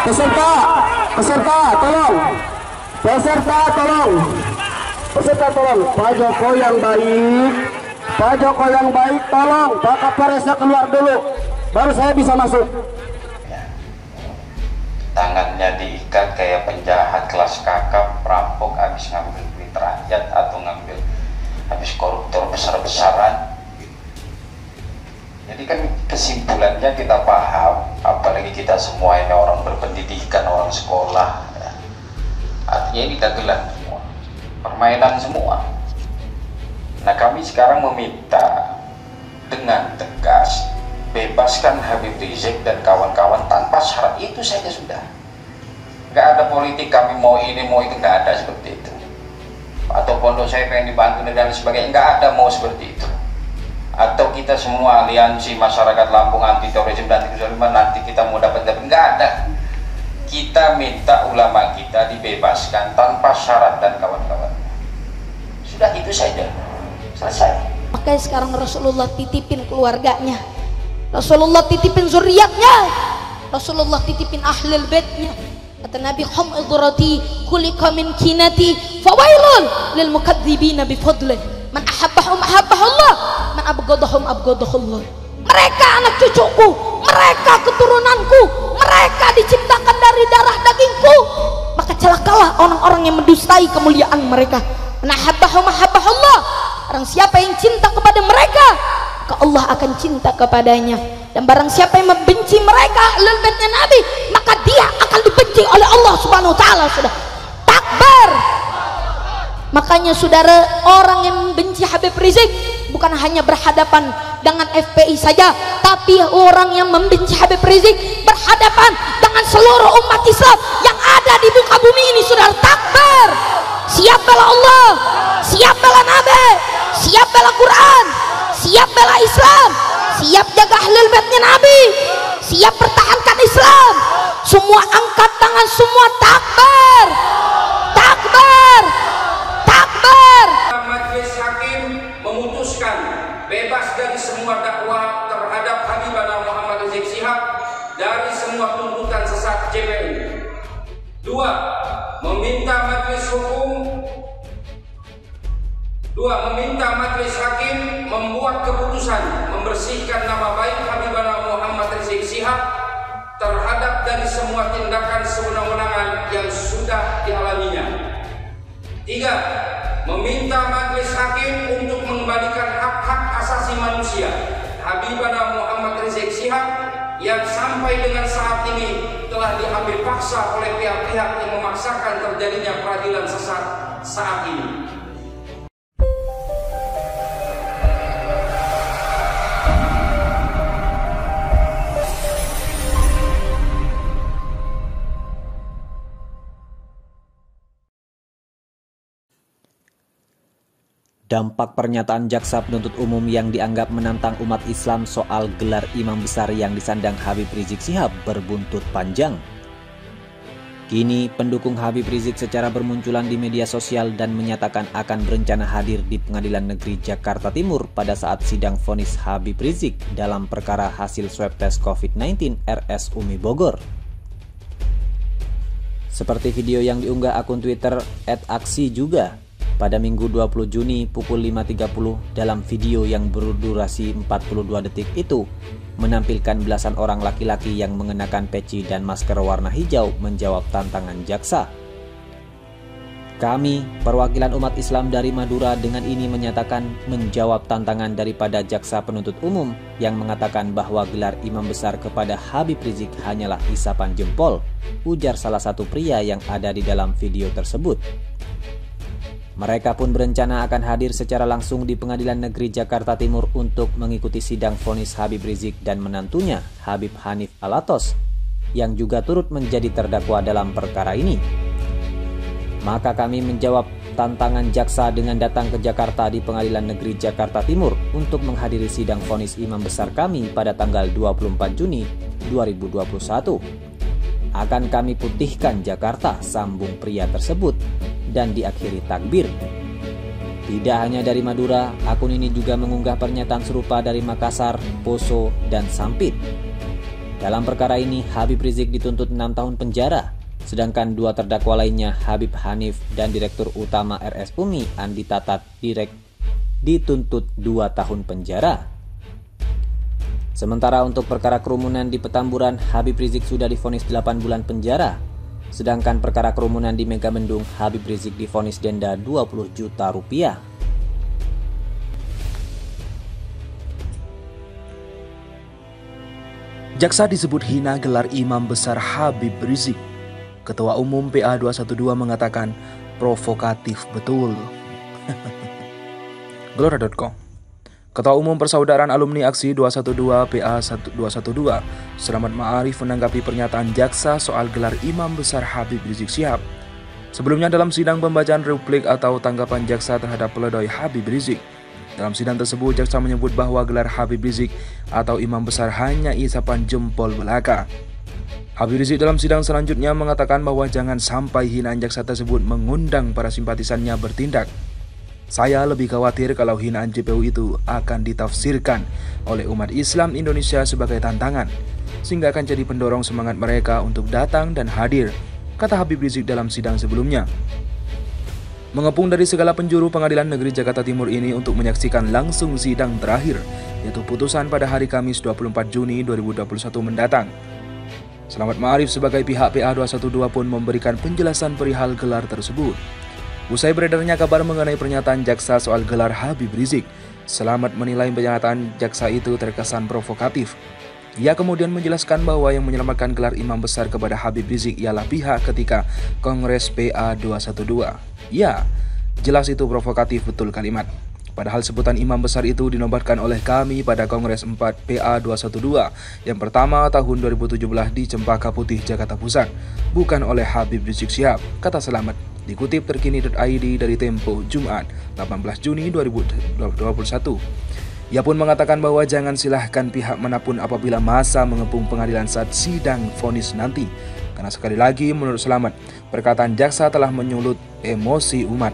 Peserta, peserta tolong. Peserta tolong. Peserta tolong. Pak Joko yang baik. Pak Joko yang baik tolong. Pak Kapolresnya keluar dulu. Baru saya bisa masuk. Tangannya diikat kayak penjahat kelas kakap, perampok habis ngambil duit rakyat atau ngambil habis koruptor besar-besaran. Jadi kan kesimpulannya kita paham, apalagi kita semua ini orang berpendidikan, orang sekolah ya. Artinya ini dagelan semua, permainan semua. Nah kami sekarang meminta dengan tegas bebaskan Habib Rizik dan kawan-kawan tanpa syarat, itu saja sudah. Nggak ada politik kami mau ini mau itu, nggak ada seperti itu. Atau pondok saya pengen dibantu dan sebagainya, nggak ada mau seperti itu. Atau kita semua aliansi masyarakat Lampung anti terorisme dan kezaliman nanti kita mau dapat, nggak ada. Kita minta ulama kita dibebaskan tanpa syarat dan kawan-kawan. Sudah itu saja, selesai. Makanya sekarang Rasulullah titipin keluarganya, Rasulullah titipin zuriatnya, Rasulullah titipin ahlul baitnya. Kata Nabi, hum idrati kulika min kinati fawailun lil mukadzibina bifadlih. Man ahabbahum ahabbahullah, man abghadahum abghadahullah. Mereka anak cucuku, mereka keturunanku, mereka diciptakan dari darah dagingku, maka celakalah orang-orang yang mendustai kemuliaan mereka. Man ahabbahum ahabbahullah. Barang siapa yang cinta kepada mereka, maka Allah akan cinta kepadanya. Dan barang siapa yang membenci mereka, ahlul baitnya Nabi, maka dia akan dibenci oleh Allah Subhanahu wa taala. Sudah takbir. Makanya saudara, orang yang membenci Habib Rizik bukan hanya berhadapan dengan FPI saja, tapi orang yang membenci Habib Rizik berhadapan dengan seluruh umat Islam yang ada di muka bumi ini. Saudara, takbir. Siap bela Allah, siap bela Nabi, siap bela Quran, siap bela Islam, siap jaga ahlul baitnya Nabi, siap pertahankan Islam. Semua angkat tangan, semua takbir, takbir, takbir. Majelis Hakim memutuskan bebas dari semua dakwah terhadap Habibana Muhammad Rizik Syihab dari semua tuntutan sesat JPU. 2. Meminta Majelis Hakim membuat keputusan membersihkan nama baik Habibana Muhammad Rizik Syihab terhadap dari semua tindakan sewenang-wenangan yang sudah dialaminya. 3. Meminta Majelis Hakim untuk mengembalikan hak-hak asasi manusia Habibana Muhammad Rizik Syihab yang sampai dengan saat ini telah diambil paksa oleh pihak-pihak yang memaksakan terjadinya peradilan sesat saat ini. Dampak pernyataan jaksa penuntut umum yang dianggap menantang umat Islam soal gelar imam besar yang disandang Habib Rizik Syihab berbuntut panjang. Kini pendukung Habib Rizik secara bermunculan di media sosial dan menyatakan akan berencana hadir di Pengadilan Negeri Jakarta Timur pada saat sidang vonis Habib Rizik dalam perkara hasil swab tes COVID-19 RS Umi Bogor. Seperti video yang diunggah akun Twitter @aksi juga. Pada Minggu 20 Juni pukul 5.30 dalam video yang berdurasi 42 detik itu menampilkan belasan orang laki-laki yang mengenakan peci dan masker warna hijau menjawab tantangan jaksa. Kami, perwakilan umat Islam dari Madura dengan ini menyatakan menjawab tantangan daripada jaksa penuntut umum yang mengatakan bahwa gelar imam besar kepada Habib Rizik hanyalah isapan jempol, ujar salah satu pria yang ada di dalam video tersebut. Mereka pun berencana akan hadir secara langsung di Pengadilan Negeri Jakarta Timur untuk mengikuti sidang vonis Habib Rizik dan menantunya, Habib Hanif Alatos, yang juga turut menjadi terdakwa dalam perkara ini. Maka kami menjawab tantangan jaksa dengan datang ke Jakarta di Pengadilan Negeri Jakarta Timur untuk menghadiri sidang vonis imam besar kami pada tanggal 24 Juni 2021. Akan kami putihkan Jakarta, sambung pria tersebut, dan diakhiri takbir. Tidak hanya dari Madura, akun ini juga mengunggah pernyataan serupa dari Makassar, Poso, dan Sampit. Dalam perkara ini, Habib Rizik dituntut 6 tahun penjara, sedangkan 2 terdakwa lainnya, Habib Hanif dan Direktur Utama RS UMI, Andi Tatat, dituntut 2 tahun penjara. Sementara untuk perkara kerumunan di Petamburan, Habib Rizik sudah divonis 8 bulan penjara. Sedangkan perkara kerumunan di Megamendung, Habib Rizik divonis denda 20 juta rupiah. Jaksa disebut hina gelar imam besar Habib Rizik. Ketua Umum PA 212 mengatakan provokatif betul. Gelora.com. Ketua Umum Persaudaraan Alumni Aksi 212 PA 212, Selamat Ma'arif menanggapi pernyataan jaksa soal gelar imam besar Habib Rizik Syihab. Sebelumnya dalam sidang pembacaan replik atau tanggapan jaksa terhadap pledoi Habib Rizik, dalam sidang tersebut jaksa menyebut bahwa gelar Habib Rizik atau imam besar hanya isapan jempol belaka. Habib Rizik dalam sidang selanjutnya mengatakan bahwa jangan sampai hinaan jaksa tersebut mengundang para simpatisannya bertindak. Saya lebih khawatir kalau hinaan JPU itu akan ditafsirkan oleh umat Islam Indonesia sebagai tantangan, sehingga akan jadi pendorong semangat mereka untuk datang dan hadir, kata Habib Rizik dalam sidang sebelumnya. Mengepung dari segala penjuru Pengadilan Negeri Jakarta Timur ini untuk menyaksikan langsung sidang terakhir, yaitu putusan pada hari Kamis 24 Juni 2021 mendatang. Selamat Ma'arif sebagai pihak PA 212 pun memberikan penjelasan perihal gelar tersebut. Usai beredarnya kabar mengenai pernyataan jaksa soal gelar Habib Rizik, Selamat menilai pernyataan jaksa itu terkesan provokatif. Ia kemudian menjelaskan bahwa yang menyelamatkan gelar imam besar kepada Habib Rizik ialah pihak ketika Kongres PA 212. Ya, jelas itu provokatif betul kalimat. Padahal sebutan imam besar itu dinobatkan oleh kami pada Kongres 4 PA 212 yang pertama tahun 2017 di Cempaka Putih, Jakarta Pusat, bukan oleh Habib Rizik Syihab, kata Selamat. Dikutip terkini.id dari Tempo, Jumat 18 Juni 2021. Ia pun mengatakan bahwa jangan silahkan pihak manapun apabila masa mengepung pengadilan saat sidang vonis nanti. Karena sekali lagi menurut Selamat, perkataan jaksa telah menyulut emosi umat.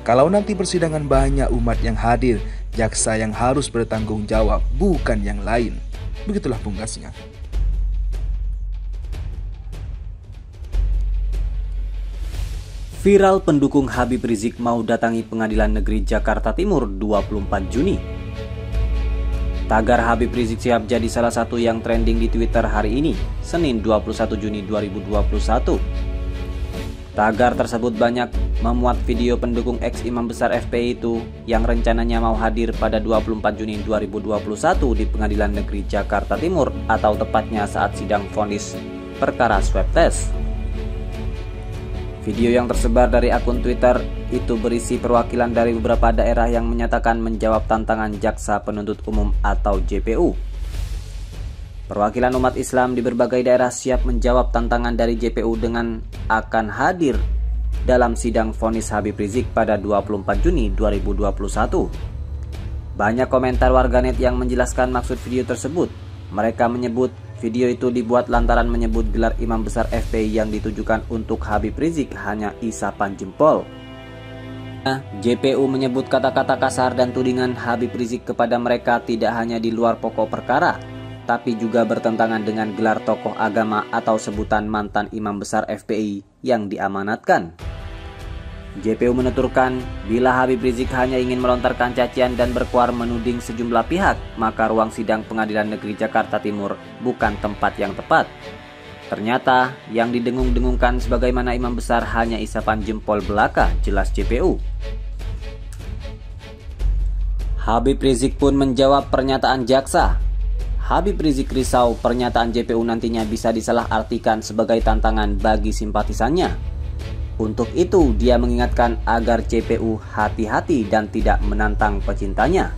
Kalau nanti persidangan banyak umat yang hadir, jaksa yang harus bertanggung jawab, bukan yang lain. Begitulah pungkasnya. Viral pendukung Habib Rizik mau datangi Pengadilan Negeri Jakarta Timur 24 Juni. Tagar Habib Rizik Syihab jadi salah satu yang trending di Twitter hari ini, Senin 21 Juni 2021. Tagar tersebut banyak memuat video pendukung ex-imam besar FPI itu yang rencananya mau hadir pada 24 Juni 2021 di Pengadilan Negeri Jakarta Timur atau tepatnya saat sidang vonis perkara swab test. Video yang tersebar dari akun Twitter itu berisi perwakilan dari beberapa daerah yang menyatakan menjawab tantangan Jaksa Penuntut Umum atau JPU. Perwakilan umat Islam di berbagai daerah siap menjawab tantangan dari JPU dengan akan hadir dalam sidang vonis Habib Rizik pada 24 Juni 2021. Banyak komentar warganet yang menjelaskan maksud video tersebut. Mereka menyebut video itu dibuat lantaran menyebut gelar imam besar FPI yang ditujukan untuk Habib Rizik hanya isapan jempol. JPU menyebut kata-kata kasar dan tudingan Habib Rizik kepada mereka tidak hanya di luar pokok perkara, tapi juga bertentangan dengan gelar tokoh agama atau sebutan mantan imam besar FPI yang diamanatkan. JPU menuturkan, bila Habib Rizik hanya ingin melontarkan cacian dan berkuar menuding sejumlah pihak, maka ruang sidang Pengadilan Negeri Jakarta Timur bukan tempat yang tepat. Ternyata, yang didengung-dengungkan sebagaimana imam besar hanya isapan jempol belaka, jelas JPU. Habib Rizik pun menjawab pernyataan jaksa. Habib Rizik risau pernyataan JPU nantinya bisa disalahartikan sebagai tantangan bagi simpatisannya. Untuk itu, dia mengingatkan agar JPU hati-hati dan tidak menantang pecintanya.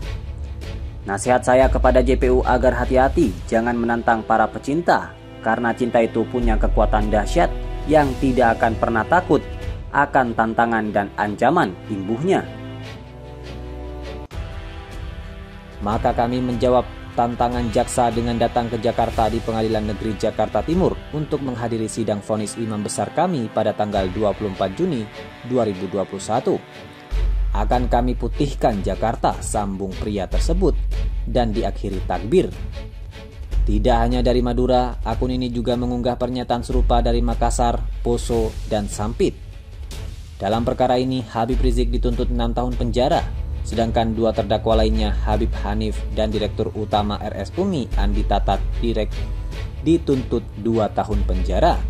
Nasihat saya kepada JPU agar hati-hati, jangan menantang para pecinta, karena cinta itu punya kekuatan dahsyat yang tidak akan pernah takut akan tantangan dan ancaman imbuhnya. Maka kami menjawab tantangan jaksa dengan datang ke Jakarta di Pengadilan Negeri Jakarta Timur untuk menghadiri sidang vonis imam besar kami pada tanggal 24 Juni 2021. Akan kami putihkan Jakarta, sambung pria tersebut, dan diakhiri takbir. Tidak hanya dari Madura, akun ini juga mengunggah pernyataan serupa dari Makassar, Poso, dan Sampit. Dalam perkara ini, Habib Rizik dituntut 6 tahun penjara, sedangkan 2 terdakwa lainnya, Habib Hanif dan Direktur Utama RS Umi, Andi Tatat, dituntut 2 tahun penjara.